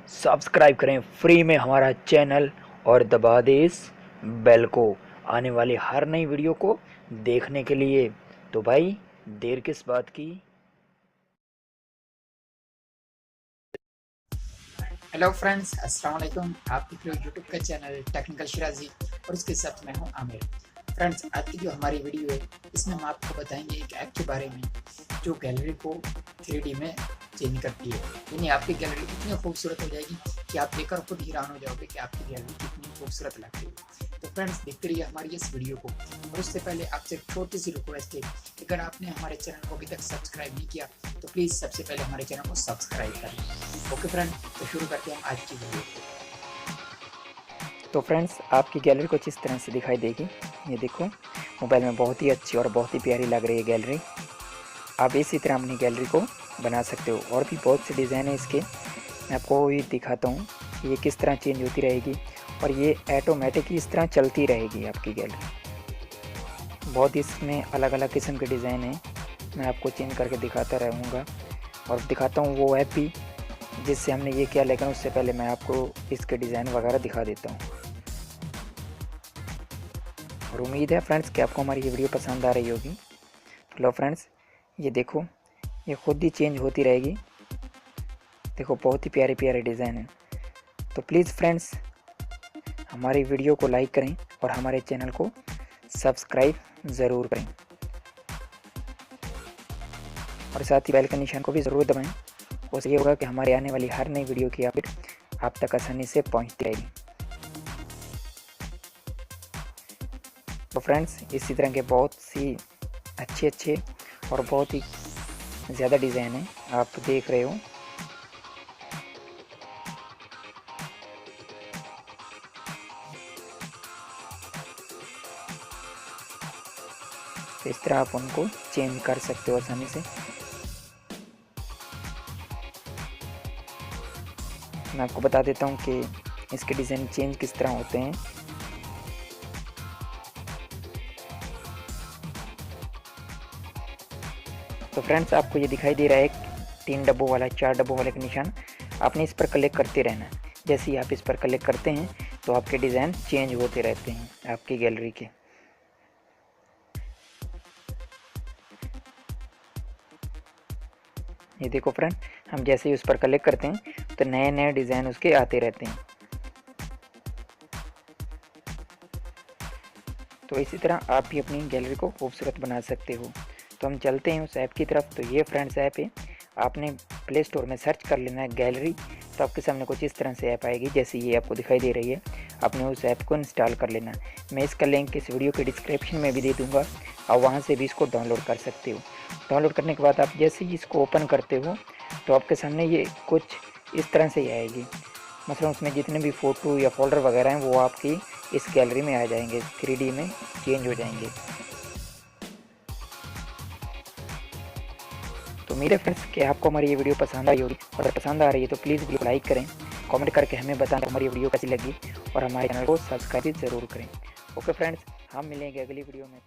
Subscribe करें free में हमारा चैनल और दबा दें इस बेल को आने वाली हर नई वीडियो को देखने के लिए। तो भाई देर किस बात की। हेलो फ्रेंड्स, अस्सलाम वालेकुम। आप देख रहे हो यूट्यूब का चैनल टेक्निकल शिराजी और उसके साथ मैं हूं आमिर। फ्रेंड्स, आज की जो हमारी वीडियो है इसमें हम आपको बताएंगे एक ऐप के बारे में जो गैलरी को 3D में चेंज करती है। यानी आपकी गैलरी इतनी खूबसूरत हो जाएगी कि आप देखकर खुद हैरान हो जाओगे कि आपकी गैलरी कितनी खूबसूरत लगती है। तो फ्रेंड्स, देखते रहिए हमारी इस वीडियो को। और उससे पहले आपसे एक छोटी सी रिक्वेस्ट है कि अगर आपने हमारे चैनल को अभी तक सब्सक्राइब नहीं किया तो प्लीज़ सबसे पहले हमारे चैनल को सब्सक्राइब करें। ओके फ्रेंड, तो शुरू करते हैं हम आज की वीडियो। तो फ्रेंड्स, आपकी गैलरी कुछ इस तरह से दिखाई देगी। ये देखो, मोबाइल में बहुत ही अच्छी और बहुत ही प्यारी लग रही है गैलरी। आप इसी तरह अपनी गैलरी को बना सकते हो। और भी बहुत से डिज़ाइन है इसके, मैं आपको ये दिखाता हूँ कि ये किस तरह चेंज होती रहेगी और ये ऑटोमेटिक इस तरह चलती रहेगी आपकी गैलरी। बहुत इसमें अलग अलग किस्म के डिज़ाइन हैं, मैं आपको चेंज करके दिखाता रहूँगा और दिखाता हूँ वो ऐप भी जिससे हमने ये किया। लेकिन उससे पहले मैं आपको इसके डिज़ाइन वगैरह दिखा देता हूँ। और उम्मीद है फ्रेंड्स कि आपको हमारी ये वीडियो पसंद आ रही होगी। तो लो फ्रेंड्स, ये देखो, ये खुद ही चेंज होती रहेगी। देखो, बहुत ही प्यारे प्यारे डिज़ाइन है। तो प्लीज़ फ्रेंड्स, हमारी वीडियो को लाइक करें और हमारे चैनल को सब्सक्राइब ज़रूर करें और साथ ही बेल के निशान को भी ज़रूर दबाएं। उससे ये होगा कि हमारे आने वाली हर नई वीडियो की अपडेट आप तक आसानी से पहुंचती रहेगी। तो फ्रेंड्स, इसी तरह के बहुत सी अच्छे और बहुत ही ज़्यादा डिज़ाइन है, आप देख रहे हो। तो इस तरह आप उनको चेंज कर सकते हो आसानी से। मैं आपको बता देता हूँ कि इसके डिज़ाइन चेंज किस तरह होते हैं। तो फ्रेंड्स, आपको ये दिखाई दे रहा है 3 डब्बों वाला, 4 डब्बों वाले का निशान। आपने इस पर क्लिक करते रहना है। जैसे ही आप इस पर क्लिक करते हैं तो आपके डिज़ाइन चेंज होते रहते हैं आपकी गैलरी के। ये देखो फ्रेंड, हम जैसे ही उस पर क्लिक करते हैं तो नए नए डिज़ाइन उसके आते रहते हैं। तो इसी तरह आप भी अपनी गैलरी को खूबसूरत बना सकते हो। तो हम चलते हैं उस ऐप की तरफ। तो ये फ्रेंड्स ऐप है, आपने प्ले स्टोर में सर्च कर लेना है गैलरी। तो आपके सामने कुछ इस तरह से ऐप आएगी जैसे ये आपको दिखाई दे रही है। आपने उस ऐप को इंस्टॉल कर लेना। मैं इसका लिंक इस वीडियो के डिस्क्रिप्शन में भी दे दूँगा, और वहाँ से भी इसको डाउनलोड कर सकते हो। डाउनलोड करने के बाद आप जैसे ही इसको ओपन करते हो तो आपके सामने ये कुछ इस तरह से ही आएगी। मतलब उसमें जितने भी फ़ोटो या फोल्डर वगैरह हैं वो आपकी इस गैलरी में आ जाएंगे, 3D में चेंज हो जाएंगे। तो मेरे फ्रेंड्स, कि आपको हमारी ये वीडियो पसंद आई होगी, और अगर पसंद आ रही है तो प्लीज़ वीडियो को लाइक करें, कमेंट करके हमें बताएं हमारी वीडियो कैसी लगी, और हमारे चैनल को सब्सक्राइब ज़रूर करें। ओके फ्रेंड्स, हम मिलेंगे अगली वीडियो में।